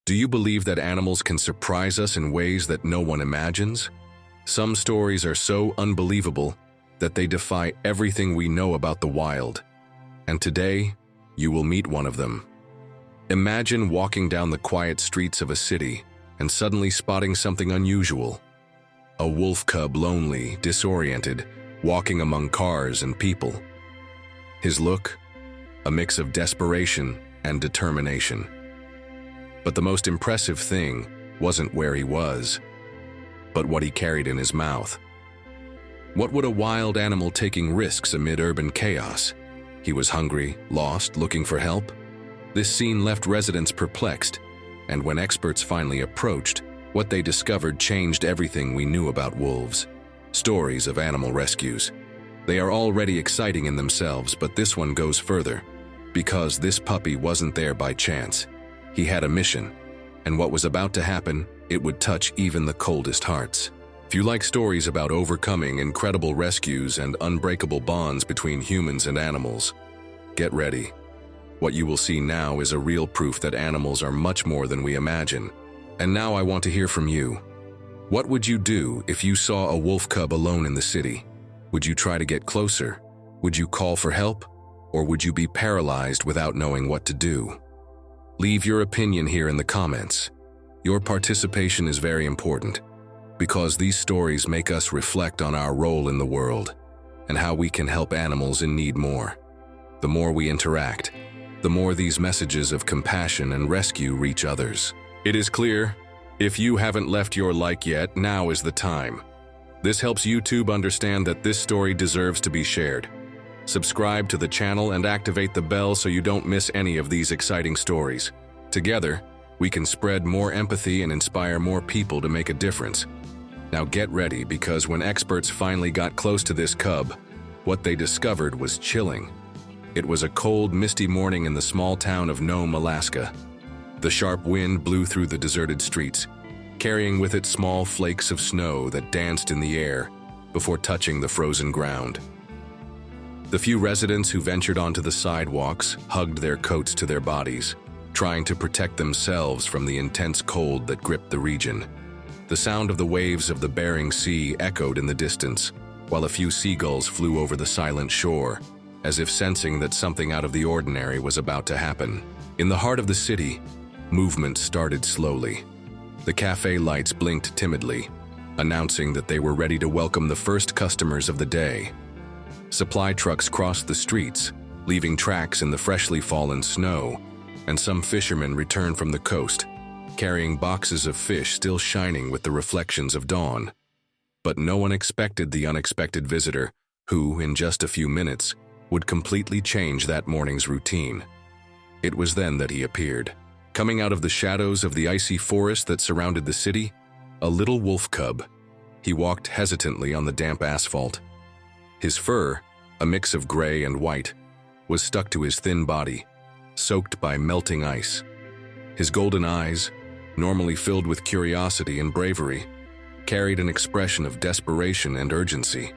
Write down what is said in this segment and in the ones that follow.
Do you believe that animals can surprise us in ways that no one imagines? Some stories are so unbelievable that they defy everything we know about the wild. And today, you will meet one of them. Imagine walking down the quiet streets of a city and suddenly spotting something unusual. A wolf cub, lonely, disoriented, walking among cars and people. His look, a mix of desperation and determination. But the most impressive thing wasn't where he was, but what he carried in his mouth. What would a wild animal taking risks amid urban chaos? He was hungry, lost, looking for help. This scene left residents perplexed, and when experts finally approached, what they discovered changed everything we knew about wolves. Stories of animal rescues. They are already exciting in themselves, but this one goes further, because this puppy wasn't there by chance. He had a mission, and what was about to happen, it would touch even the coldest hearts. If you like stories about overcoming incredible rescues and unbreakable bonds between humans and animals, get ready. What you will see now is a real proof that animals are much more than we imagine. And now I want to hear from you. What would you do if you saw a wolf cub alone in the city? Would you try to get closer? Would you call for help? Or would you be paralyzed without knowing what to do? Leave your opinion here in the comments. Your participation is very important, because these stories make us reflect on our role in the world and how we can help animals in need more. The more we interact, the more these messages of compassion and rescue reach others. It is clear, if you haven't left your like yet, now is the time. This helps YouTube understand that this story deserves to be shared. Subscribe to the channel and activate the bell so you don't miss any of these exciting stories. Together, we can spread more empathy and inspire more people to make a difference. Now get ready, because when experts finally got close to this cub, what they discovered was chilling. It was a cold, misty morning in the small town of Nome, Alaska. The sharp wind blew through the deserted streets, carrying with it small flakes of snow that danced in the air before touching the frozen ground. The few residents who ventured onto the sidewalks hugged their coats to their bodies, trying to protect themselves from the intense cold that gripped the region. The sound of the waves of the Bering Sea echoed in the distance, while a few seagulls flew over the silent shore, as if sensing that something out of the ordinary was about to happen. In the heart of the city, movement started slowly. The cafe lights blinked timidly, announcing that they were ready to welcome the first customers of the day. Supply trucks crossed the streets, leaving tracks in the freshly fallen snow, and some fishermen returned from the coast, carrying boxes of fish still shining with the reflections of dawn. But no one expected the unexpected visitor, who, in just a few minutes, would completely change that morning's routine. It was then that he appeared. Coming out of the shadows of the icy forest that surrounded the city, a little wolf cub. He walked hesitantly on the damp asphalt. His fur, a mix of gray and white, was stuck to his thin body, soaked by melting ice. His golden eyes, normally filled with curiosity and bravery, carried an expression of desperation and urgency.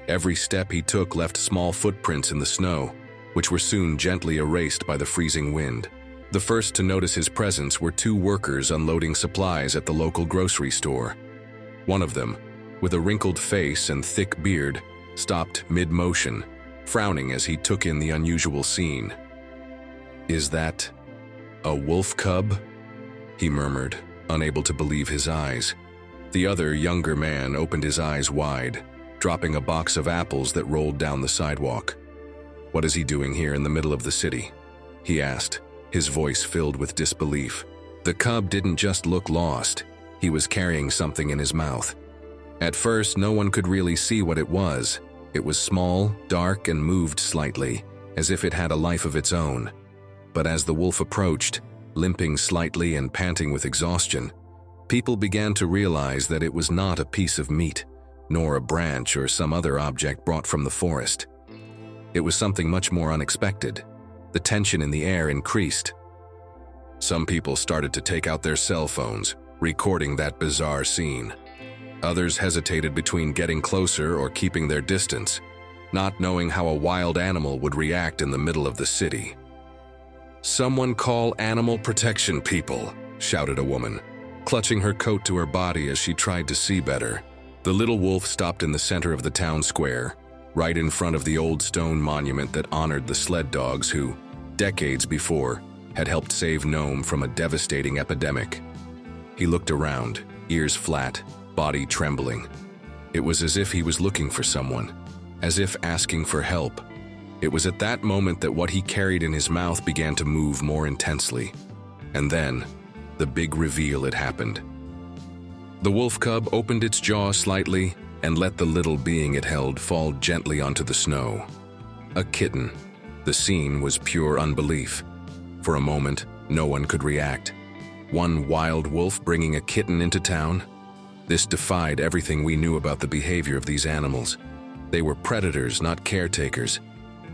Every step he took left small footprints in the snow, which were soon gently erased by the freezing wind. The first to notice his presence were two workers unloading supplies at the local grocery store. One of them, with a wrinkled face and thick beard, stopped mid-motion, frowning as he took in the unusual scene. "Is that a wolf cub?" he murmured, unable to believe his eyes. The other, younger man opened his eyes wide, dropping a box of apples that rolled down the sidewalk. "What is he doing here in the middle of the city?" he asked, his voice filled with disbelief. The cub didn't just look lost, he was carrying something in his mouth. At first, no one could really see what it was. It was small, dark, and moved slightly, as if it had a life of its own. But as the wolf approached, limping slightly and panting with exhaustion, people began to realize that it was not a piece of meat, nor a branch or some other object brought from the forest. It was something much more unexpected. The tension in the air increased. Some people started to take out their cell phones, recording that bizarre scene. Others hesitated between getting closer or keeping their distance, not knowing how a wild animal would react in the middle of the city. "Someone call animal protection people," shouted a woman, clutching her coat to her body as she tried to see better. The little wolf stopped in the center of the town square, right in front of the old stone monument that honored the sled dogs who, decades before, had helped save Nome from a devastating epidemic. He looked around, ears flat, body trembling. It was as if he was looking for someone, as if asking for help. It was at that moment that what he carried in his mouth began to move more intensely. And then, the big reveal had happened. The wolf cub opened its jaw slightly and let the little being it held fall gently onto the snow. A kitten. The scene was pure unbelief. For a moment, no one could react. One wild wolf bringing a kitten into town? This defied everything we knew about the behavior of these animals. They were predators, not caretakers.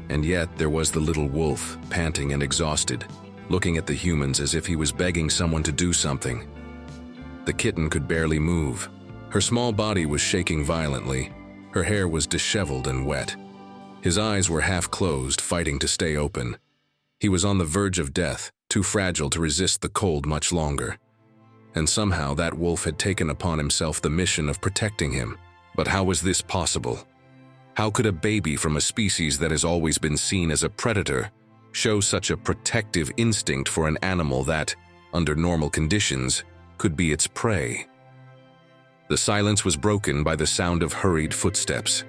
And yet there was the little wolf, panting and exhausted, looking at the humans as if he was begging someone to do something. The kitten could barely move. Her small body was shaking violently. Her hair was disheveled and wet. His eyes were half closed, fighting to stay open. He was on the verge of death, too fragile to resist the cold much longer. And somehow that wolf had taken upon himself the mission of protecting him. But how was this possible? How could a baby from a species that has always been seen as a predator show such a protective instinct for an animal that, under normal conditions, could be its prey? The silence was broken by the sound of hurried footsteps.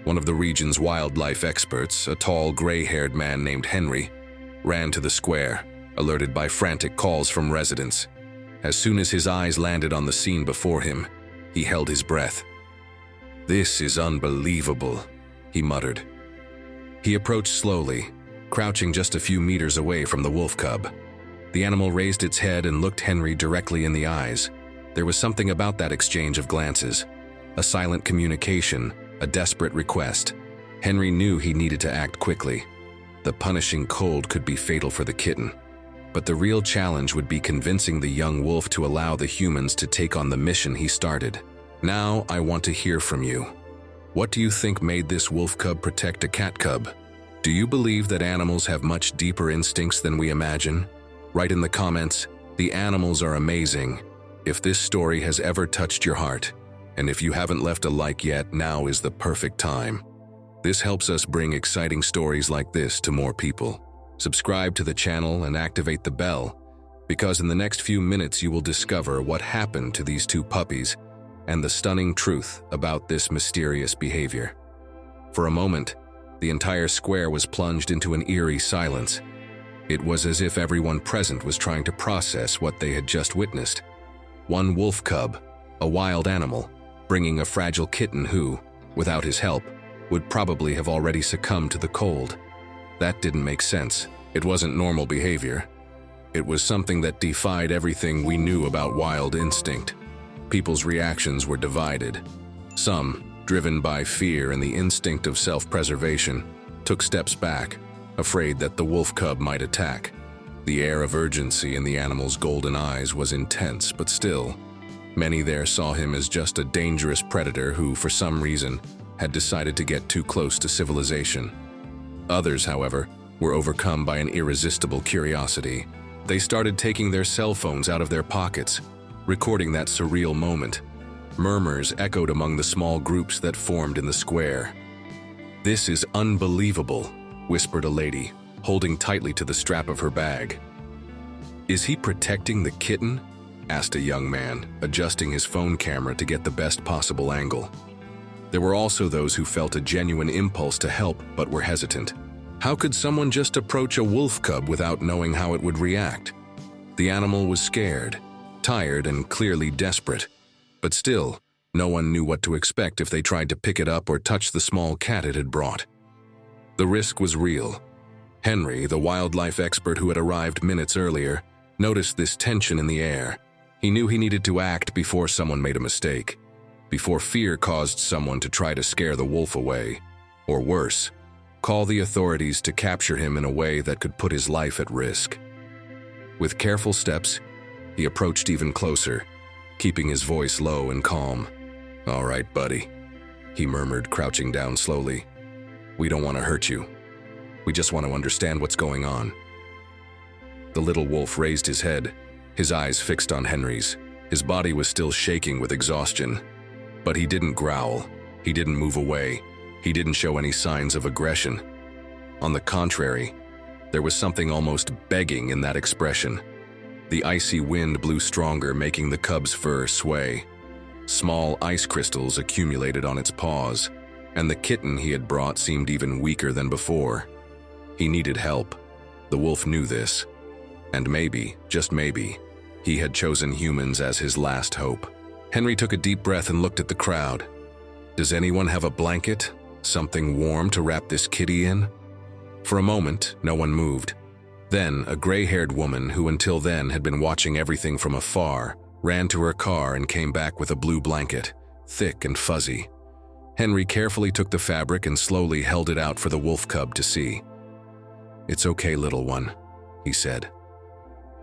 One of the region's wildlife experts, a tall, gray-haired man named Henry, ran to the square, alerted by frantic calls from residents. As soon as his eyes landed on the scene before him, he held his breath. "This is unbelievable," he muttered. He approached slowly, crouching just a few meters away from the wolf cub. The animal raised its head and looked Henry directly in the eyes. There was something about that exchange of glances. A silent communication, a desperate request. Henry knew he needed to act quickly. The punishing cold could be fatal for the kitten. But the real challenge would be convincing the young wolf to allow the humans to take on the mission he started. Now I want to hear from you. What do you think made this wolf cub protect a cat cub? Do you believe that animals have much deeper instincts than we imagine? Write in the comments, "The animals are amazing," if this story has ever touched your heart. And if you haven't left a like yet, now is the perfect time. This helps us bring exciting stories like this to more people. Subscribe to the channel and activate the bell, because in the next few minutes you will discover what happened to these two puppies and the stunning truth about this mysterious behavior. For a moment, the entire square was plunged into an eerie silence. It was as if everyone present was trying to process what they had just witnessed. One wolf cub, a wild animal, bringing a fragile kitten who, without his help, would probably have already succumbed to the cold. That didn't make sense. It wasn't normal behavior. It was something that defied everything we knew about wild instinct. People's reactions were divided. Some, driven by fear and the instinct of self-preservation, took steps back, afraid that the wolf cub might attack. The air of urgency in the animal's golden eyes was intense, but still, many there saw him as just a dangerous predator who, for some reason, had decided to get too close to civilization. Others, however, were overcome by an irresistible curiosity. They started taking their cell phones out of their pockets, recording that surreal moment. Murmurs echoed among the small groups that formed in the square. "This is unbelievable," whispered a lady, holding tightly to the strap of her bag. "Is he protecting the kitten?" asked a young man, adjusting his phone camera to get the best possible angle. There were also those who felt a genuine impulse to help but were hesitant. How could someone just approach a wolf cub without knowing how it would react? The animal was scared, tired, and clearly desperate. But still, no one knew what to expect if they tried to pick it up or touch the small cat it had brought. The risk was real. Henry, the wildlife expert who had arrived minutes earlier, noticed this tension in the air. He knew he needed to act before someone made a mistake, before fear caused someone to try to scare the wolf away, or worse, call the authorities to capture him in a way that could put his life at risk. With careful steps, he approached even closer, keeping his voice low and calm. "All right, buddy," he murmured, crouching down slowly. "We don't want to hurt you. We just want to understand what's going on." The little wolf raised his head, his eyes fixed on Henry's. His body was still shaking with exhaustion. But he didn't growl. He didn't move away. He didn't show any signs of aggression. On the contrary, there was something almost begging in that expression. The icy wind blew stronger, making the cub's fur sway. Small ice crystals accumulated on its paws, and the kitten he had brought seemed even weaker than before. He needed help. The wolf knew this. And maybe, just maybe, he had chosen humans as his last hope. Henry took a deep breath and looked at the crowd. Does anyone have a blanket? Something warm to wrap this kitty in? For a moment, no one moved. Then, a gray-haired woman who until then had been watching everything from afar ran to her car and came back with a blue blanket, thick and fuzzy. Henry carefully took the fabric and slowly held it out for the wolf cub to see. "It's okay, little one," he said.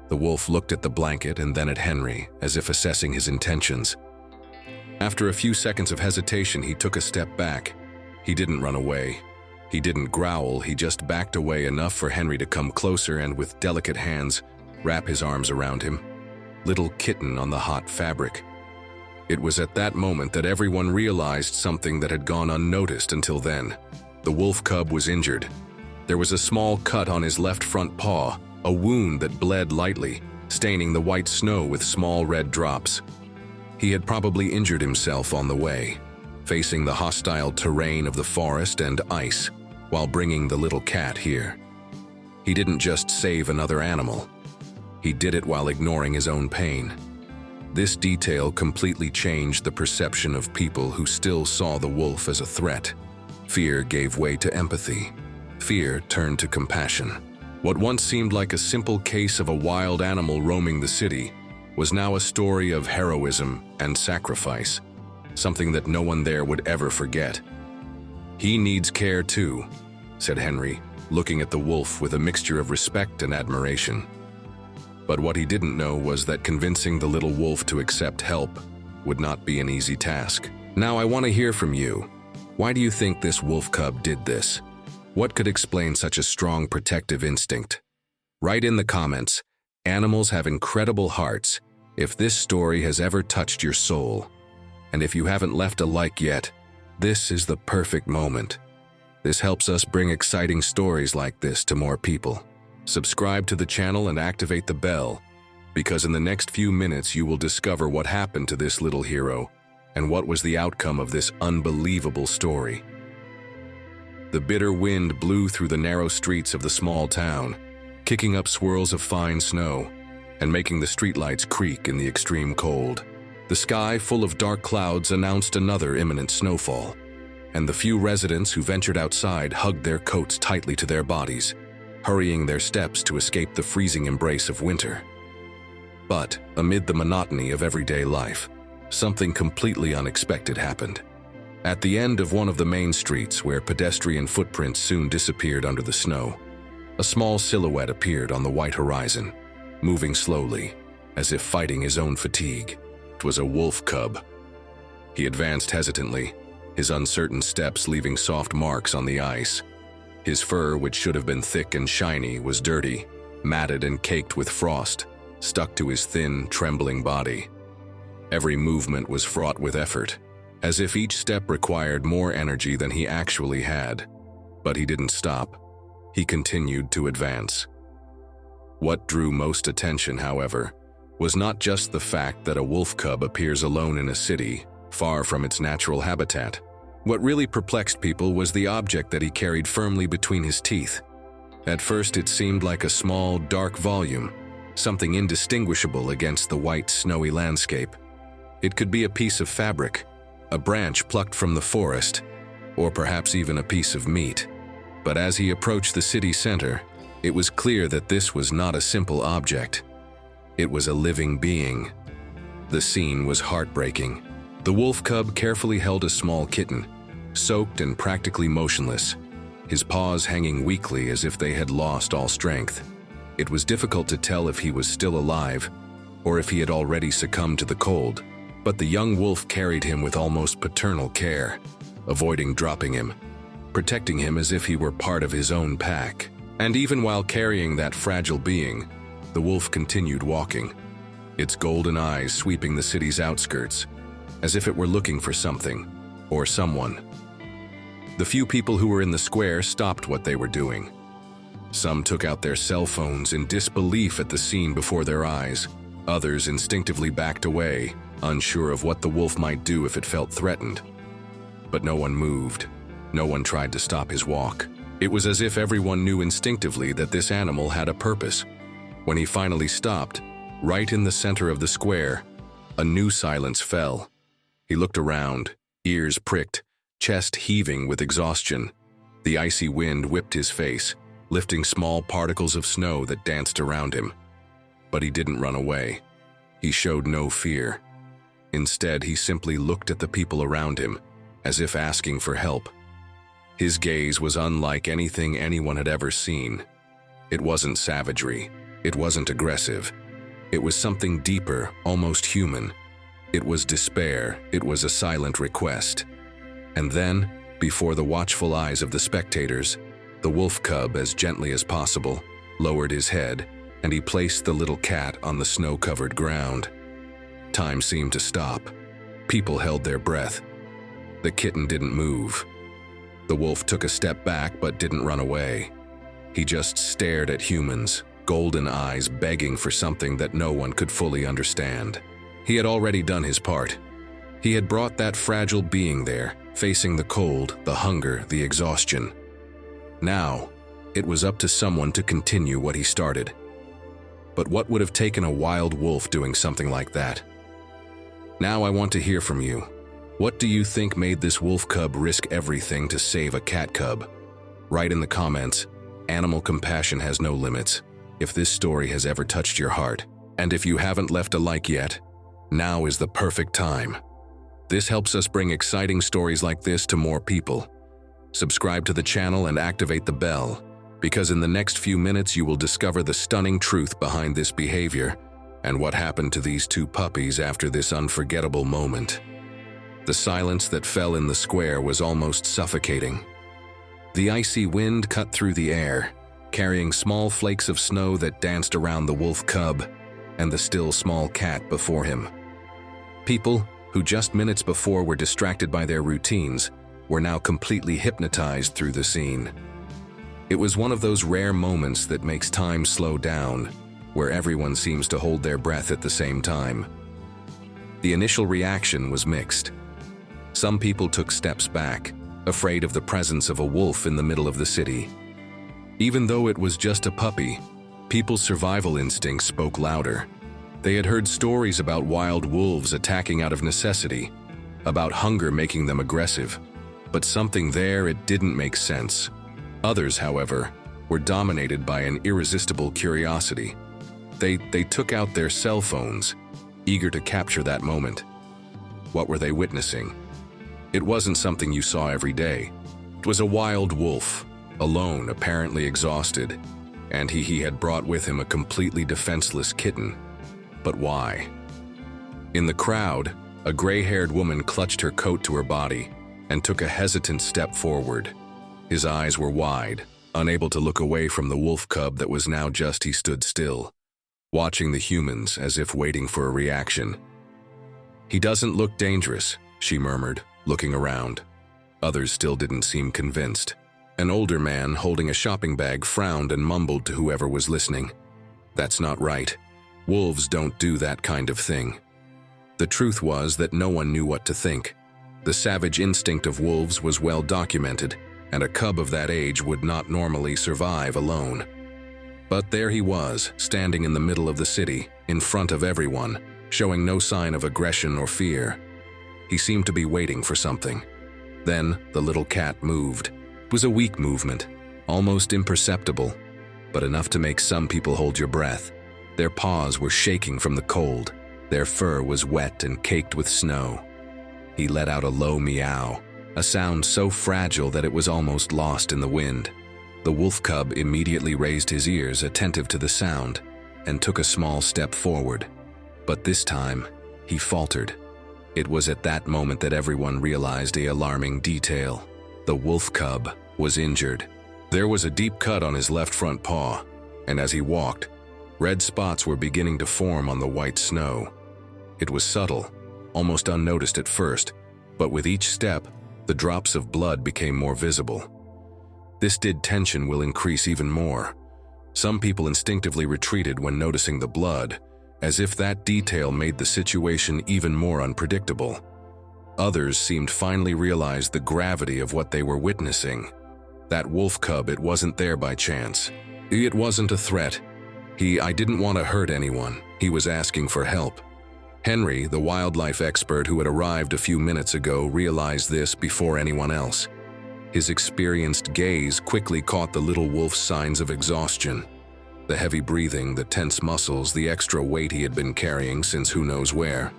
The wolf looked at the blanket and then at Henry, as if assessing his intentions. After a few seconds of hesitation, he took a step back. He didn't run away. He didn't growl, he just backed away enough for Henry to come closer and with delicate hands wrap his arms around him. Little kitten on the hot fabric. It was at that moment that everyone realized something that had gone unnoticed until then. The wolf cub was injured. There was a small cut on his left front paw, a wound that bled lightly, staining the white snow with small red drops. He had probably injured himself on the way, facing the hostile terrain of the forest and ice, while bringing the little cat here. He didn't just save another animal. He did it while ignoring his own pain. This detail completely changed the perception of people who still saw the wolf as a threat. Fear gave way to empathy. Fear turned to compassion. What once seemed like a simple case of a wild animal roaming the city was now a story of heroism and sacrifice, something that no one there would ever forget. "He needs care too," said Henry, looking at the wolf with a mixture of respect and admiration. But what he didn't know was that convincing the little wolf to accept help would not be an easy task. "Now I want to hear from you. Why do you think this wolf cub did this? What could explain such a strong protective instinct? Write in the comments. Animals have incredible hearts. If this story has ever touched your soul, and if you haven't left a like yet, this is the perfect moment. This helps us bring exciting stories like this to more people. Subscribe to the channel and activate the bell, because in the next few minutes you will discover what happened to this little hero and what was the outcome of this unbelievable story. The bitter wind blew through the narrow streets of the small town, kicking up swirls of fine snow and making the streetlights creak in the extreme cold. The sky, full of dark clouds, announced another imminent snowfall, and the few residents who ventured outside hugged their coats tightly to their bodies, hurrying their steps to escape the freezing embrace of winter. But amid the monotony of everyday life, something completely unexpected happened. At the end of one of the main streets, where pedestrian footprints soon disappeared under the snow, a small silhouette appeared on the white horizon, moving slowly, as if fighting his own fatigue. It was a wolf cub. He advanced hesitantly, his uncertain steps leaving soft marks on the ice. His fur, which should have been thick and shiny, was dirty, matted and caked with frost, stuck to his thin, trembling body. Every movement was fraught with effort, as if each step required more energy than he actually had. But he didn't stop. He continued to advance. What drew most attention, however, was not just the fact that a wolf cub appears alone in a city, far from its natural habitat. What really perplexed people was the object that he carried firmly between his teeth. At first it seemed like a small, dark volume, something indistinguishable against the white, snowy landscape. It could be a piece of fabric, a branch plucked from the forest, or perhaps even a piece of meat. But as he approached the city center, it was clear that this was not a simple object. It was a living being. The scene was heartbreaking. The wolf cub carefully held a small kitten, soaked and practically motionless, his paws hanging weakly as if they had lost all strength. It was difficult to tell if he was still alive or if he had already succumbed to the cold, but the young wolf carried him with almost paternal care, avoiding dropping him, protecting him as if he were part of his own pack. And even while carrying that fragile being, the wolf continued walking, its golden eyes sweeping the city's outskirts, as if it were looking for something or someone. The few people who were in the square stopped what they were doing. Some took out their cell phones in disbelief at the scene before their eyes. Others instinctively backed away, unsure of what the wolf might do if it felt threatened. But no one moved. No one tried to stop his walk. It was as if everyone knew instinctively that this animal had a purpose. When he finally stopped, right in the center of the square, a new silence fell. He looked around, ears pricked, chest heaving with exhaustion. The icy wind whipped his face, lifting small particles of snow that danced around him. But he didn't run away. He showed no fear. Instead, he simply looked at the people around him, as if asking for help. His gaze was unlike anything anyone had ever seen. It wasn't savagery. It wasn't aggressive. It was something deeper, almost human. It was despair. It was a silent request. And then, before the watchful eyes of the spectators, the wolf cub, as gently as possible, lowered his head, and he placed the little cat on the snow-covered ground. Time seemed to stop. People held their breath. The kitten didn't move. The wolf took a step back but didn't run away. He just stared at humans, golden eyes begging for something that no one could fully understand. He had already done his part. He had brought that fragile being there, facing the cold, the hunger, the exhaustion. Now, it was up to someone to continue what he started. But what would have taken a wild wolf doing something like that? Now I want to hear from you. What do you think made this wolf cub risk everything to save a cat cub? Write in the comments. Animal compassion has no limits. If this story has ever touched your heart, and if you haven't left a like yet, now is the perfect time. This helps us bring exciting stories like this to more people. Subscribe to the channel and activate the bell, because in the next few minutes you will discover the stunning truth behind this behavior and what happened to these two puppies after this unforgettable moment. The silence that fell in the square was almost suffocating. The icy wind cut through the air, carrying small flakes of snow that danced around the wolf cub and the still small cat before him. People, who just minutes before were distracted by their routines, were now completely hypnotized through the scene. It was one of those rare moments that makes time slow down, where everyone seems to hold their breath at the same time. The initial reaction was mixed. Some people took steps back, afraid of the presence of a wolf in the middle of the city. Even though it was just a puppy, people's survival instincts spoke louder. They had heard stories about wild wolves attacking out of necessity, about hunger making them aggressive. But something there, it didn't make sense. Others, however, were dominated by an irresistible curiosity. They took out their cell phones, eager to capture that moment. What were they witnessing? It wasn't something you saw every day. It was a wild wolf, alone, apparently exhausted, and he had brought with him a completely defenseless kitten. But why? In the crowd, a gray-haired woman clutched her coat to her body and took a hesitant step forward. His eyes were wide, unable to look away from the wolf cub that was now just he stood still, watching the humans as if waiting for a reaction. "He doesn't look dangerous," she murmured, looking around. Others still didn't seem convinced. An older man holding a shopping bag frowned and mumbled to whoever was listening. "That's not right. Wolves don't do that kind of thing." The truth was that no one knew what to think. The savage instinct of wolves was well documented, and a cub of that age would not normally survive alone. But there he was, standing in the middle of the city, in front of everyone, showing no sign of aggression or fear. He seemed to be waiting for something. Then the little cat moved. It was a weak movement, almost imperceptible, but enough to make some people hold your breath. Their paws were shaking from the cold. Their fur was wet and caked with snow. He let out a low meow, a sound so fragile that it was almost lost in the wind. The wolf cub immediately raised his ears, attentive to the sound, and took a small step forward. But this time, he faltered. It was at that moment that everyone realized an alarming detail. The wolf cub was injured. There was a deep cut on his left front paw, and as he walked, Red spots were beginning to form on the white snow. It was subtle, almost unnoticed at first, but with each step, the drops of blood became more visible. This tension will increase even more. Some people instinctively retreated when noticing the blood, as if that detail made the situation even more unpredictable. Others seemed finally realize the gravity of what they were witnessing. That wolf cub, it wasn't there by chance. It wasn't a threat. I didn't want to hurt anyone. He was asking for help. Henry, the wildlife expert who had arrived a few minutes ago, realized this before anyone else. His experienced gaze quickly caught the little wolf's signs of exhaustion. The heavy breathing, the tense muscles, the extra weight he had been carrying since who knows where.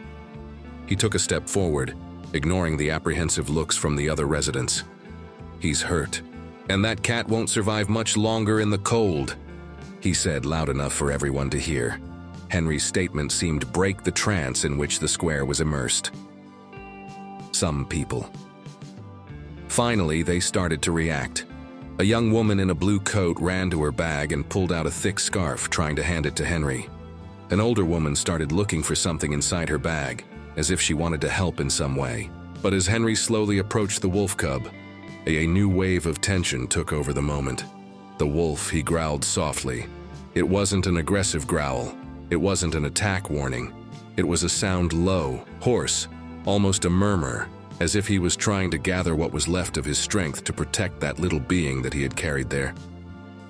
He took a step forward, ignoring the apprehensive looks from the other residents. "He's hurt, and that cat won't survive much longer in the cold," he said loud enough for everyone to hear. Henry's statement seemed to break the trance in which the square was immersed. Some people. Finally, they started to react. A young woman in a blue coat ran to her bag and pulled out a thick scarf, trying to hand it to Henry. An older woman started looking for something inside her bag, as if she wanted to help in some way. But as Henry slowly approached the wolf cub, a new wave of tension took over the moment. The wolf, he growled softly. It wasn't an aggressive growl. It wasn't an attack warning. It was a sound low, hoarse, almost a murmur, as if he was trying to gather what was left of his strength to protect that little being that he had carried there.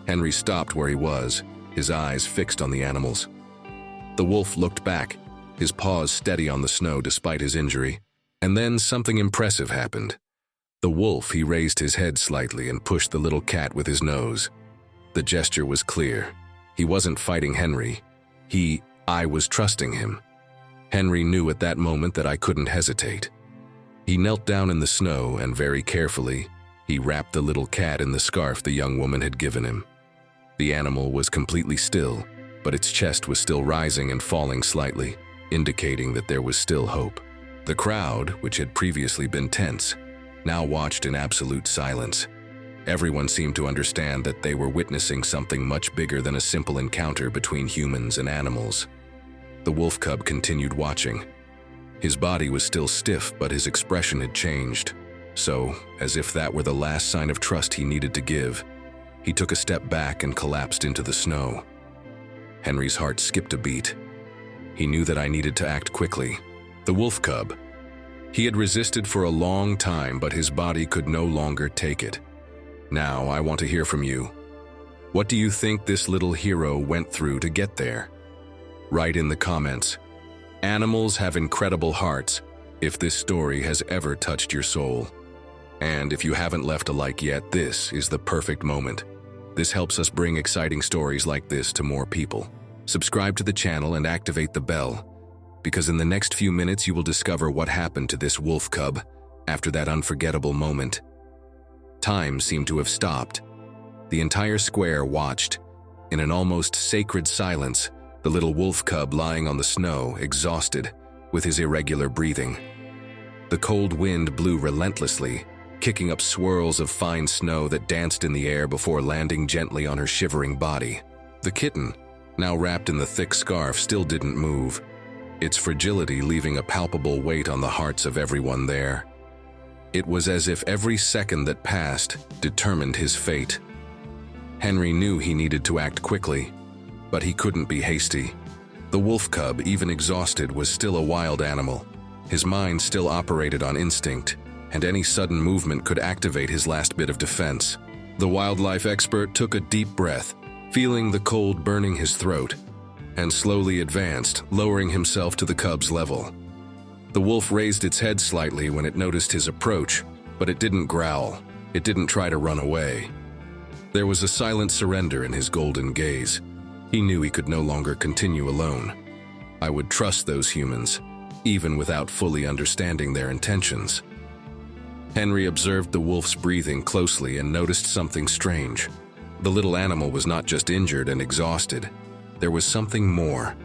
Henry stopped where he was, his eyes fixed on the animals. The wolf looked back, his paws steady on the snow despite his injury, and then something impressive happened. The wolf, he raised his head slightly and pushed the little cat with his nose. The gesture was clear. He wasn't fighting Henry. I was trusting him. Henry knew at that moment that I couldn't hesitate. He knelt down in the snow and very carefully, he wrapped the little cat in the scarf the young woman had given him. The animal was completely still, but its chest was still rising and falling slightly, indicating that there was still hope. The crowd, which had previously been tense, now watched in absolute silence. Everyone seemed to understand that they were witnessing something much bigger than a simple encounter between humans and animals. The wolf cub continued watching. His body was still stiff, but his expression had changed. So, as if that were the last sign of trust he needed to give, he took a step back and collapsed into the snow. Henry's heart skipped a beat. He knew that I needed to act quickly. The wolf cub. He had resisted for a long time, but his body could no longer take it. Now, I want to hear from you. What do you think this little hero went through to get there? Write in the comments. Animals have incredible hearts, if this story has ever touched your soul. And if you haven't left a like yet, this is the perfect moment. This helps us bring exciting stories like this to more people. Subscribe to the channel and activate the bell, because in the next few minutes you will discover what happened to this wolf cub after that unforgettable moment. Time seemed to have stopped. The entire square watched, in an almost sacred silence, the little wolf cub lying on the snow, exhausted, with his irregular breathing. The cold wind blew relentlessly, kicking up swirls of fine snow that danced in the air before landing gently on her shivering body. The kitten, now wrapped in the thick scarf, still didn't move, its fragility leaving a palpable weight on the hearts of everyone there. It was as if every second that passed determined his fate. Henry knew he needed to act quickly, but he couldn't be hasty. The wolf cub, even exhausted, was still a wild animal. His mind still operated on instinct, and any sudden movement could activate his last bit of defense. The wildlife expert took a deep breath, feeling the cold burning his throat, and slowly advanced, lowering himself to the cub's level. The wolf raised its head slightly when it noticed his approach, but it didn't growl. It didn't try to run away. There was a silent surrender in his golden gaze. He knew he could no longer continue alone. I would trust those humans, even without fully understanding their intentions. Henry observed the wolf's breathing closely and noticed something strange. The little animal was not just injured and exhausted. There was something more.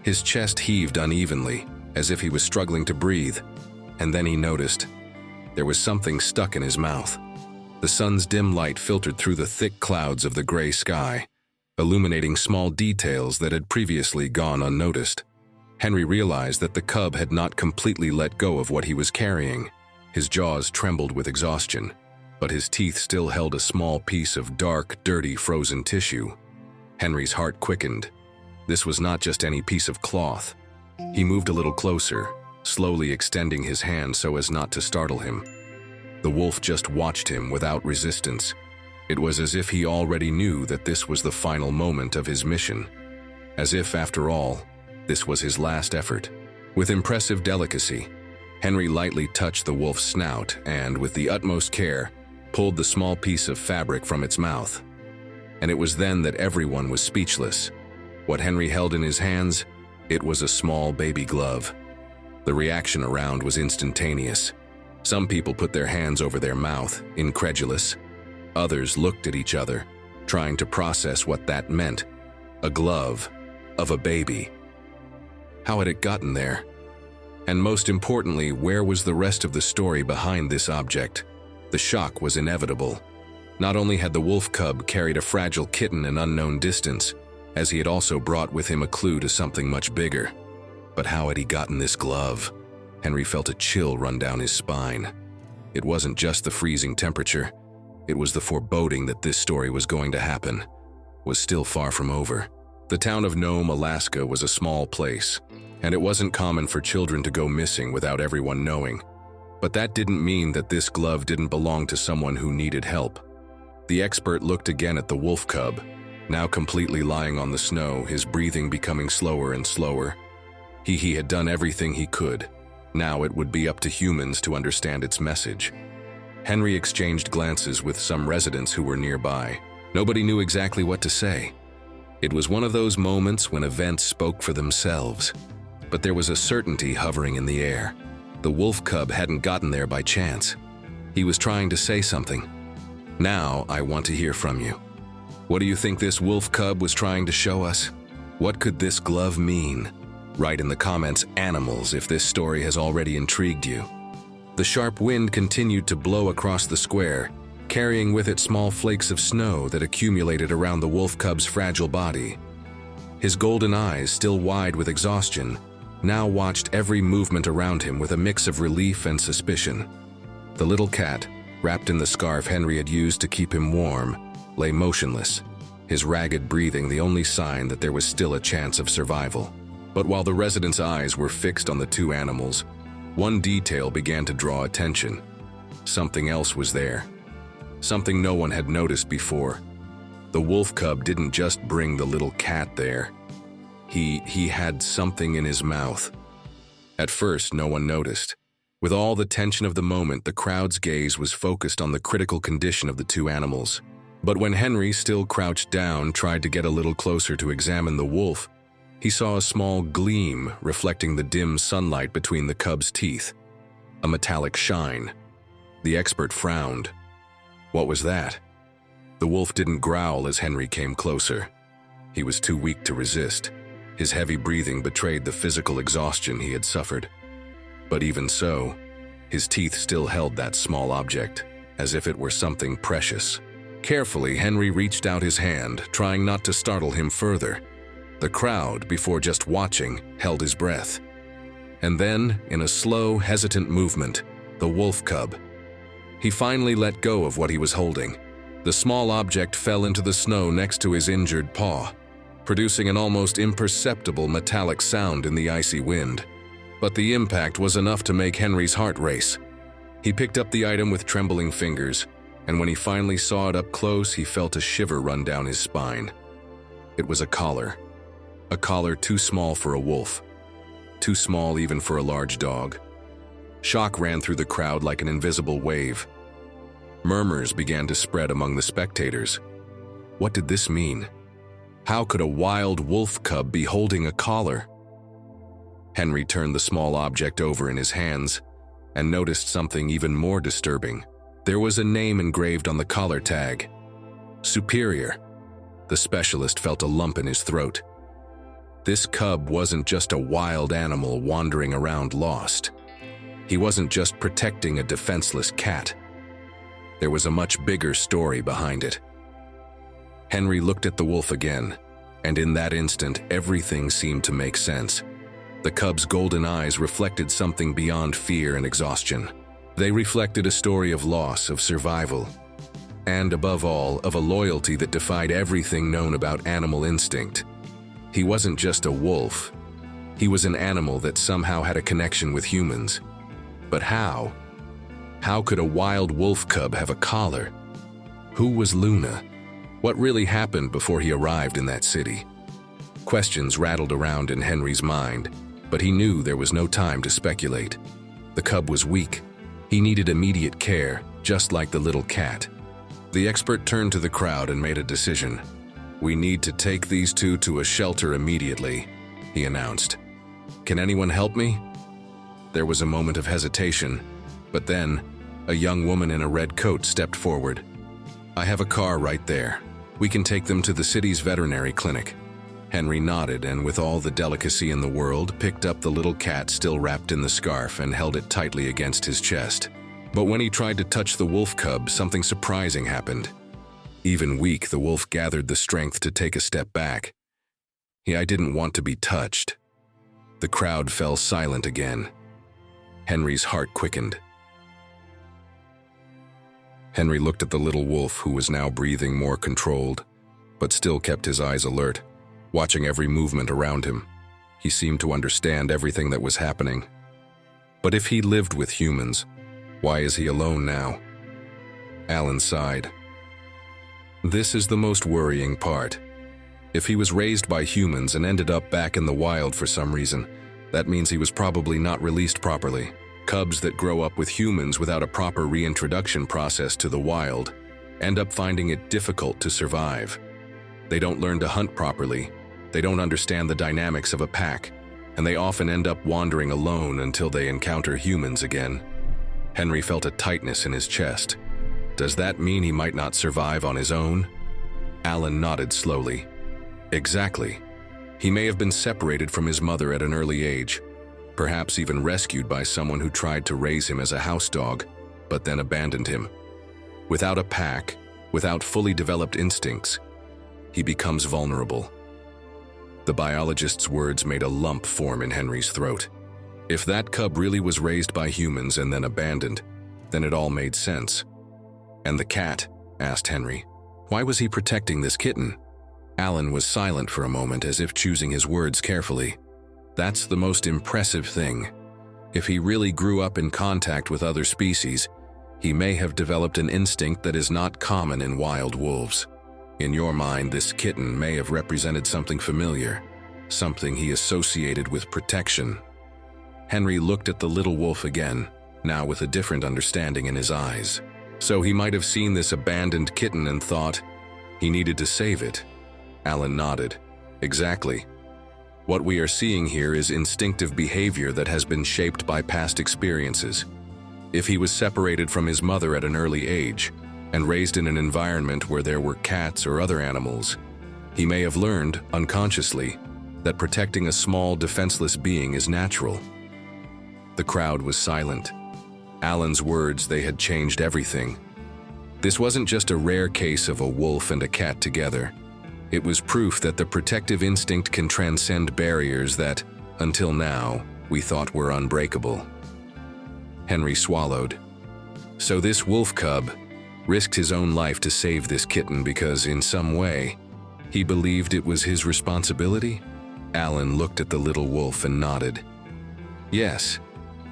His chest heaved unevenly, as if he was struggling to breathe, and then he noticed there was something stuck in his mouth. The sun's dim light filtered through the thick clouds of the gray sky, illuminating small details that had previously gone unnoticed. Henry realized that the cub had not completely let go of what he was carrying. His jaws trembled with exhaustion, but his teeth still held a small piece of dark, dirty, frozen tissue. Henry's heart quickened. This was not just any piece of cloth. He moved a little closer, slowly extending his hand so as not to startle him. The wolf just watched him without resistance. It was as if he already knew that this was the final moment of his mission. As if, after all, this was his last effort. With impressive delicacy, Henry lightly touched the wolf's snout and, with the utmost care, pulled the small piece of fabric from its mouth. And it was then that everyone was speechless. What Henry held in his hands, it was a small baby glove. The reaction around was instantaneous. Some people put their hands over their mouth, incredulous. Others looked at each other, trying to process what that meant. A glove of a baby. How had it gotten there? And most importantly, where was the rest of the story behind this object? The shock was inevitable. Not only had the wolf cub carried a fragile kitten an unknown distance, as he had also brought with him a clue to something much bigger. But how had he gotten this glove? Henry felt a chill run down his spine. It wasn't just the freezing temperature. It was the foreboding that this story was going to happen, was still far from over. The town of Nome, Alaska was a small place, and it wasn't common for children to go missing without everyone knowing. But that didn't mean that this glove didn't belong to someone who needed help. The expert looked again at the wolf cub, now completely lying on the snow, his breathing becoming slower and slower. He had done everything he could. Now it would be up to humans to understand its message. Henry exchanged glances with some residents who were nearby. Nobody knew exactly what to say. It was one of those moments when events spoke for themselves. But there was a certainty hovering in the air. The wolf cub hadn't gotten there by chance. He was trying to say something. Now I want to hear from you. What do you think this wolf cub was trying to show us? What could this glove mean? Write in the comments "animals" if this story has already intrigued you. The sharp wind continued to blow across the square, carrying with it small flakes of snow that accumulated around the wolf cub's fragile body. His golden eyes, still wide with exhaustion, now watched every movement around him with a mix of relief and suspicion. The little cat, wrapped in the scarf Henry had used to keep him warm, lay motionless, his ragged breathing the only sign that there was still a chance of survival. But while the residents' eyes were fixed on the two animals, one detail began to draw attention. Something else was there. Something no one had noticed before. The wolf cub didn't just bring the little cat there. He had something in his mouth. At first, no one noticed. With all the tension of the moment, the crowd's gaze was focused on the critical condition of the two animals. But when Henry, still crouched down, tried to get a little closer to examine the wolf, he saw a small gleam reflecting the dim sunlight between the cub's teeth. A metallic shine. The expert frowned. What was that? The wolf didn't growl as Henry came closer. He was too weak to resist. His heavy breathing betrayed the physical exhaustion he had suffered. But even so, his teeth still held that small object, as if it were something precious. Carefully, Henry reached out his hand, trying not to startle him further. The crowd, before just watching, held his breath. And then, in a slow, hesitant movement, the wolf cub. He finally let go of what he was holding. The small object fell into the snow next to his injured paw, producing an almost imperceptible metallic sound in the icy wind. But the impact was enough to make Henry's heart race. He picked up the item with trembling fingers, and when he finally saw it up close, he felt a shiver run down his spine. It was a collar. A collar too small for a wolf. Too small even for a large dog. Shock ran through the crowd like an invisible wave. Murmurs began to spread among the spectators. What did this mean? How could a wild wolf cub be holding a collar? Henry turned the small object over in his hands and noticed something even more disturbing. There was a name engraved on the collar tag. Superior. The specialist felt a lump in his throat. This cub wasn't just a wild animal wandering around lost. He wasn't just protecting a defenseless cat. There was a much bigger story behind it. Henry looked at the wolf again, and in that instant, everything seemed to make sense. The cub's golden eyes reflected something beyond fear and exhaustion. They reflected a story of loss, of survival, and above all, of a loyalty that defied everything known about animal instinct. He wasn't just a wolf. He was an animal that somehow had a connection with humans. But how? How could a wild wolf cub have a collar? Who was Luna? What really happened before he arrived in that city? Questions rattled around in Henry's mind, but he knew there was no time to speculate. The cub was weak. He needed immediate care, just like the little cat. The expert turned to the crowd and made a decision. "We need to take these two to a shelter immediately," he announced. "Can anyone help me?" There was a moment of hesitation, but then a young woman in a red coat stepped forward. "I have a car right there. We can take them to the city's veterinary clinic." Henry nodded and, with all the delicacy in the world, picked up the little cat still wrapped in the scarf and held it tightly against his chest. But when he tried to touch the wolf cub, something surprising happened. Even weak, the wolf gathered the strength to take a step back. "I didn't want to be touched." The crowd fell silent again. Henry's heart quickened. Henry looked at the little wolf, who was now breathing more controlled, but still kept his eyes alert, watching every movement around him. He seemed to understand everything that was happening. But if he lived with humans, why is he alone now? Alan sighed. This is the most worrying part. If he was raised by humans and ended up back in the wild for some reason, that means he was probably not released properly. Cubs that grow up with humans without a proper reintroduction process to the wild end up finding it difficult to survive. They don't learn to hunt properly, they don't understand the dynamics of a pack, and they often end up wandering alone until they encounter humans again. Henry felt a tightness in his chest. Does that mean he might not survive on his own? Alan nodded slowly. Exactly. He may have been separated from his mother at an early age, perhaps even rescued by someone who tried to raise him as a house dog, but then abandoned him. Without a pack, without fully developed instincts, he becomes vulnerable. The biologist's words made a lump form in Henry's throat. If that cub really was raised by humans and then abandoned, then it all made sense. "And the cat?" asked Henry. "Why was he protecting this kitten?" Alan was silent for a moment, as if choosing his words carefully. That's the most impressive thing. If he really grew up in contact with other species, he may have developed an instinct that is not common in wild wolves. In your mind, this kitten may have represented something familiar, something he associated with protection. Henry looked at the little wolf again, now with a different understanding in his eyes. So he might have seen this abandoned kitten and thought he needed to save it. Alan nodded. Exactly. What we are seeing here is instinctive behavior that has been shaped by past experiences. If he was separated from his mother at an early age and raised in an environment where there were cats or other animals, he may have learned, unconsciously, that protecting a small, defenseless being is natural. The crowd was silent. Alan's words, they had changed everything. This wasn't just a rare case of a wolf and a cat together. It was proof that the protective instinct can transcend barriers that, until now, we thought were unbreakable. Henry swallowed. So this wolf cub risked his own life to save this kitten because, in some way, he believed it was his responsibility? Alan looked at the little wolf and nodded. Yes,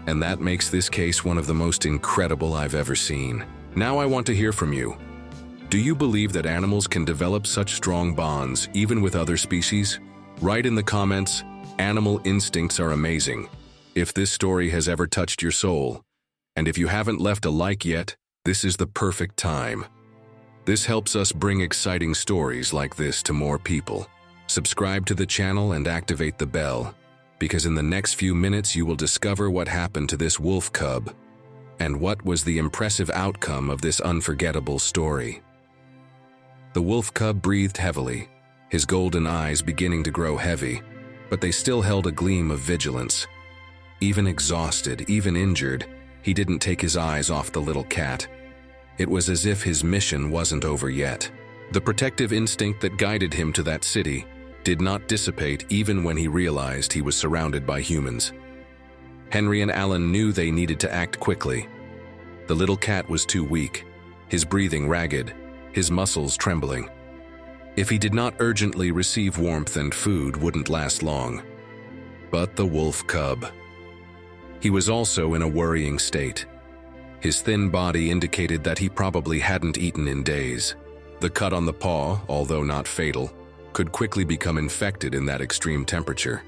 and that makes this case one of the most incredible I've ever seen. Now I want to hear from you. Do you believe that animals can develop such strong bonds even with other species? Write in the comments, animal instincts are amazing, if this story has ever touched your soul. And if you haven't left a like yet, this is the perfect time. This helps us bring exciting stories like this to more people. Subscribe to the channel and activate the bell, because in the next few minutes you will discover what happened to this wolf cub and what was the impressive outcome of this unforgettable story. The wolf cub breathed heavily, his golden eyes beginning to grow heavy, but they still held a gleam of vigilance. Even exhausted, even injured, he didn't take his eyes off the little cat. It was as if his mission wasn't over yet. The protective instinct that guided him to that city did not dissipate even when he realized he was surrounded by humans. Henry and Alan knew they needed to act quickly. The little cat was too weak, his breathing ragged, his muscles trembling. If he did not urgently receive warmth and food wouldn't last long. But the wolf cub. He was also in a worrying state. His thin body indicated that he probably hadn't eaten in days. The cut on the paw, although not fatal, could quickly become infected in that extreme temperature.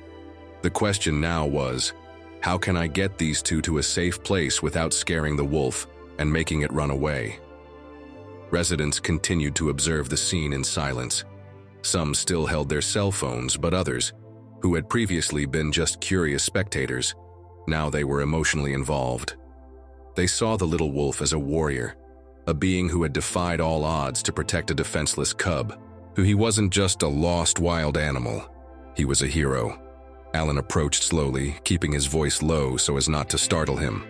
The question now was, how can I get these two to a safe place without scaring the wolf and making it run away? Residents continued to observe the scene in silence. Some still held their cell phones, but others, who had previously been just curious spectators, now they were emotionally involved. They saw the little wolf as a warrior, a being who had defied all odds to protect a defenseless cub, who he wasn't just a lost wild animal, he was a hero. Alan approached slowly, keeping his voice low so as not to startle him.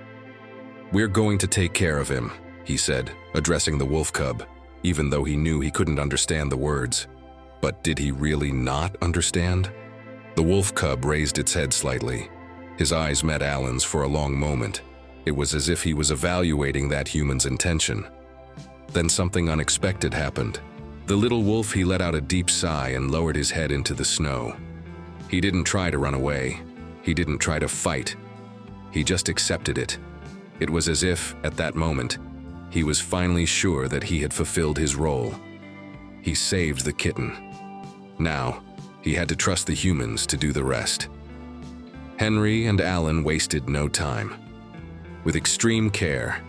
"We're going to take care of him," he said, addressing the wolf cub, even though he knew he couldn't understand the words. But did he really not understand? The wolf cub raised its head slightly. His eyes met Alan's for a long moment. It was as if he was evaluating that human's intention. Then something unexpected happened. The little wolf, he let out a deep sigh and lowered his head into the snow. He didn't try to run away. He didn't try to fight. He just accepted it. It was as if, at that moment, he was finally sure that he had fulfilled his role. He saved the kitten. Now, he had to trust the humans to do the rest. Henry and Alan wasted no time. With extreme care,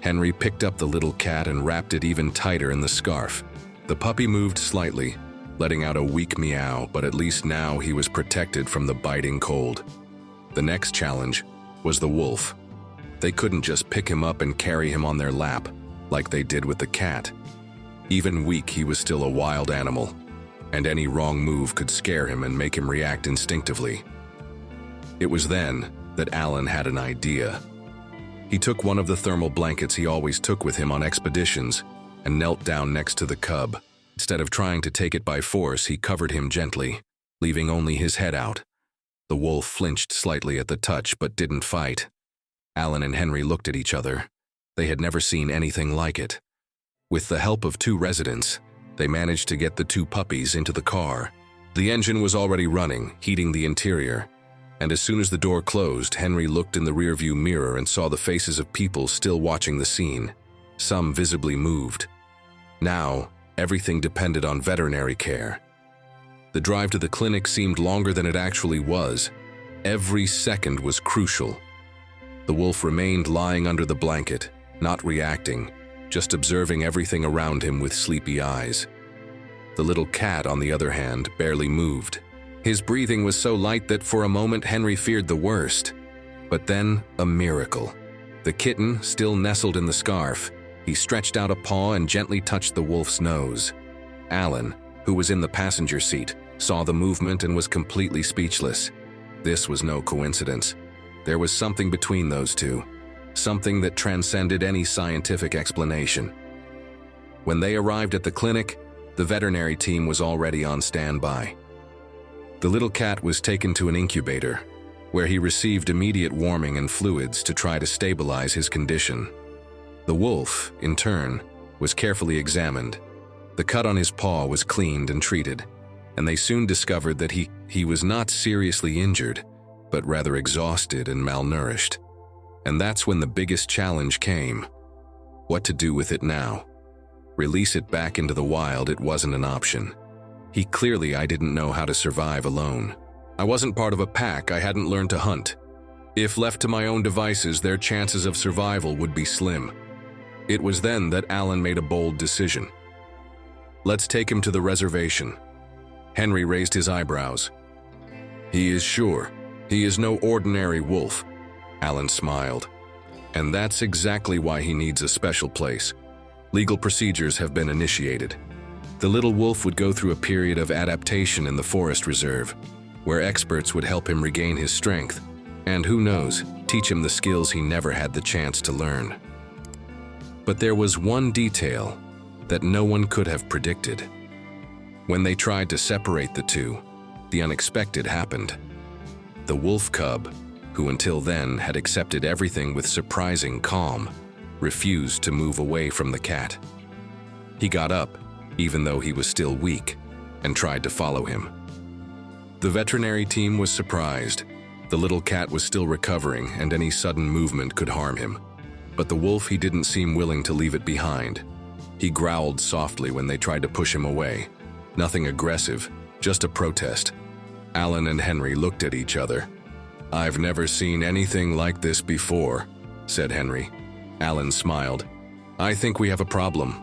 Henry picked up the little cat and wrapped it even tighter in the scarf. The puppy moved slightly, letting out a weak meow, but at least now he was protected from the biting cold. The next challenge was the wolf. They couldn't just pick him up and carry him on their lap, like they did with the cat. Even weak, he was still a wild animal, and any wrong move could scare him and make him react instinctively. It was then that Alan had an idea. He took one of the thermal blankets he always took with him on expeditions and knelt down next to the cub. Instead of trying to take it by force, he covered him gently, leaving only his head out. The wolf flinched slightly at the touch but didn't fight. Alan and Henry looked at each other. They had never seen anything like it. With the help of 2 residents, they managed to get the 2 puppies into the car. The engine was already running, heating the interior. And as soon as the door closed, Henry looked in the rearview mirror and saw the faces of people still watching the scene. Some visibly moved. Now, everything depended on veterinary care. The drive to the clinic seemed longer than it actually was. Every second was crucial. The wolf remained lying under the blanket, not reacting, just observing everything around him with sleepy eyes. The little cat, on the other hand, barely moved. His breathing was so light that for a moment Henry feared the worst. But then, a miracle. The kitten, still nestled in the scarf, he stretched out a paw and gently touched the wolf's nose. Alan, who was in the passenger seat, saw the movement and was completely speechless. This was no coincidence. There was something between those two, something that transcended any scientific explanation. When they arrived at the clinic, the veterinary team was already on standby. The little cat was taken to an incubator, where he received immediate warming and fluids to try to stabilize his condition. The wolf, in turn, was carefully examined. The cut on his paw was cleaned and treated, and they soon discovered that he was not seriously injured, but rather exhausted and malnourished. And that's when the biggest challenge came. What to do with it now? Release it back into the wild, it wasn't an option. I didn't know how to survive alone. I wasn't part of a pack, I hadn't learned to hunt. If left to my own devices, their chances of survival would be slim. It was then that Alan made a bold decision. "Let's take him to the reservation." Henry raised his eyebrows. "He is sure. He is no ordinary wolf." Alan smiled. "And that's exactly why he needs a special place. Legal procedures have been initiated. The little wolf would go through a period of adaptation in the forest reserve, where experts would help him regain his strength, and who knows, teach him the skills he never had the chance to learn." But there was one detail. that no one could have predicted. When they tried to separate the two, the unexpected happened. The wolf cub, who until then had accepted everything with surprising calm, refused to move away from the cat. He got up, even though he was still weak, and tried to follow him. The veterinary team was surprised. The little cat was still recovering, and any sudden movement could harm him. But the wolf, he didn't seem willing to leave it behind. He growled softly when they tried to push him away. Nothing aggressive, just a protest. Alan and Henry looked at each other. "I've never seen anything like this before," said Henry. Alan smiled. "I think we have a problem."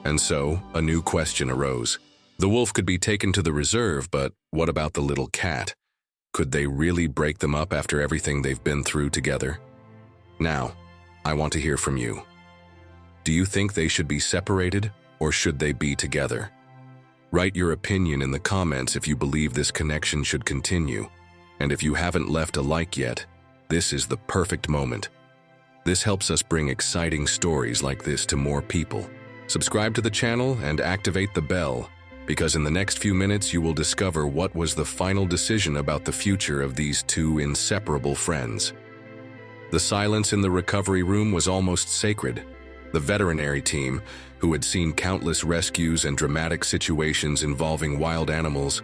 And so, a new question arose. The wolf could be taken to the reserve, but what about the little cat? Could they really break them up after everything they've been through together? Now, I want to hear from you. Do you think they should be separated, or should they be together? Write your opinion in the comments if you believe this connection should continue. And if you haven't left a like yet, this is the perfect moment. This helps us bring exciting stories like this to more people. Subscribe to the channel and activate the bell, because in the next few minutes you will discover what was the final decision about the future of these two inseparable friends. The silence in the recovery room was almost sacred. The veterinary team, who had seen countless rescues and dramatic situations involving wild animals,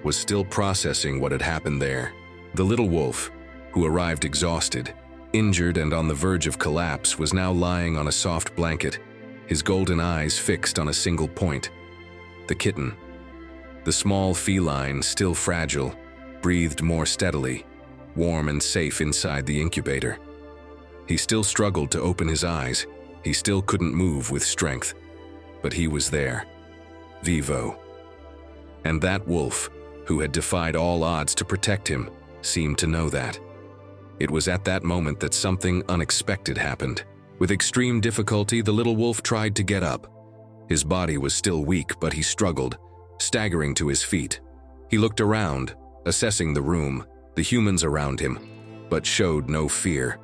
was still processing what had happened there. The little wolf, who arrived exhausted, injured and on the verge of collapse, was now lying on a soft blanket, his golden eyes fixed on a single point. The kitten, the small feline, still fragile, breathed more steadily, warm and safe inside the incubator. He still struggled to open his eyes. He still couldn't move with strength, but he was there, vivo. And that wolf, who had defied all odds to protect him, seemed to know that. It was at that moment that something unexpected happened. With extreme difficulty, the little wolf tried to get up. His body was still weak, but he struggled, staggering to his feet. He looked around, assessing the room, the humans around him, but showed no fear.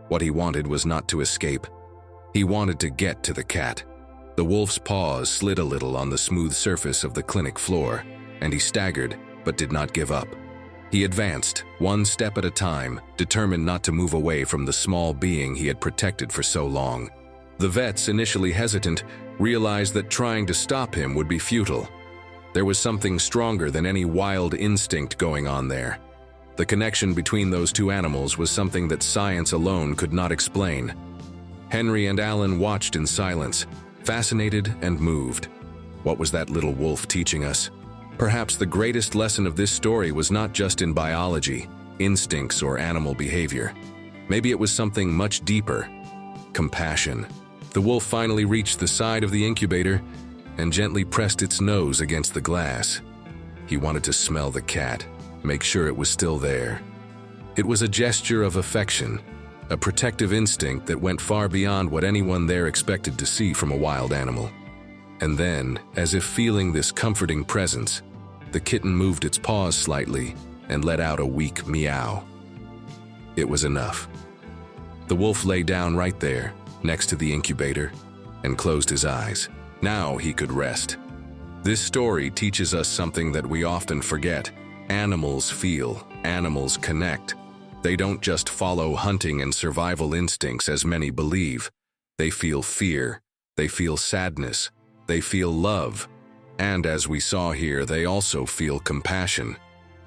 What he wanted was not to escape. He wanted to get to the cat. The wolf's paws slid a little on the smooth surface of the clinic floor, and he staggered, but did not give up. He advanced, one step at a time, determined not to move away from the small being he had protected for so long. The vets, initially hesitant, realized that trying to stop him would be futile. There was something stronger than any wild instinct going on there. The connection between those two animals was something that science alone could not explain. Henry and Alan watched in silence, fascinated and moved. What was that little wolf teaching us? Perhaps the greatest lesson of this story was not just in biology, instincts, or animal behavior. Maybe it was something much deeper: compassion. The wolf finally reached the side of the incubator and gently pressed its nose against the glass. He wanted to smell the cat, make sure it was still there. It was a gesture of affection, a protective instinct that went far beyond what anyone there expected to see from a wild animal. And then, as if feeling this comforting presence, the kitten moved its paws slightly and let out a weak meow. It was enough. The wolf lay down right there, next to the incubator, and closed his eyes. Now he could rest. This story teaches us something that we often forget. Animals feel, animals connect. They don't just follow hunting and survival instincts as many believe. They feel fear, they feel sadness, they feel love. And as we saw here, they also feel compassion.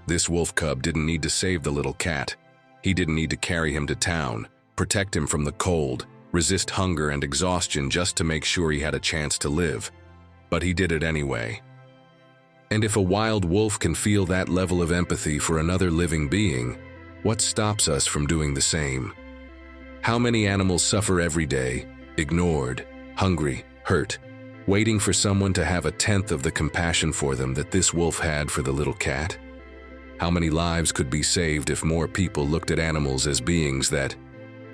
This wolf cub didn't need to save the little cat. He didn't need to carry him to town, protect him from the cold, resist hunger and exhaustion just to make sure he had a chance to live. But he did it anyway. And if a wild wolf can feel that level of empathy for another living being, what stops us from doing the same? How many animals suffer every day, ignored, hungry, hurt, waiting for someone to have a tenth of the compassion for them that this wolf had for the little cat? How many lives could be saved if more people looked at animals as beings that,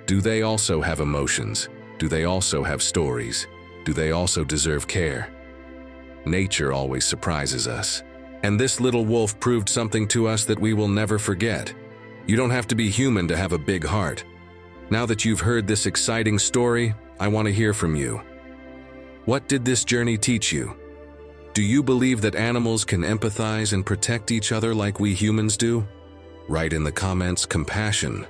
do they also have emotions? Do they also have stories? Do they also deserve care? Nature always surprises us. And this little wolf proved something to us that we will never forget. You don't have to be human to have a big heart. Now that you've heard this exciting story, I want to hear from you. What did this journey teach you? Do you believe that animals can empathize and protect each other like we humans do? Write in the comments compassion.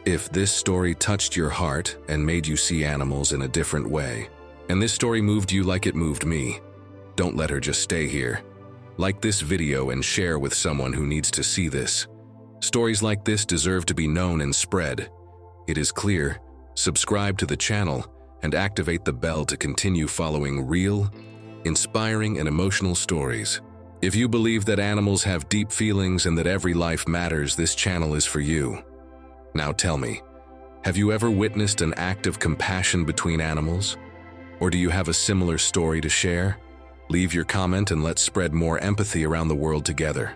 If this story touched your heart and made you see animals in a different way, and this story moved you like it moved me, don't let her just stay here. Like this video and share with someone who needs to see this. Stories like this deserve to be known and spread. It is clear. Subscribe to the channel and activate the bell to continue following real, inspiring, and emotional stories. If you believe that animals have deep feelings and that every life matters, this channel is for you. Now tell me, have you ever witnessed an act of compassion between animals? Or do you have a similar story to share? Leave your comment and let's spread more empathy around the world together.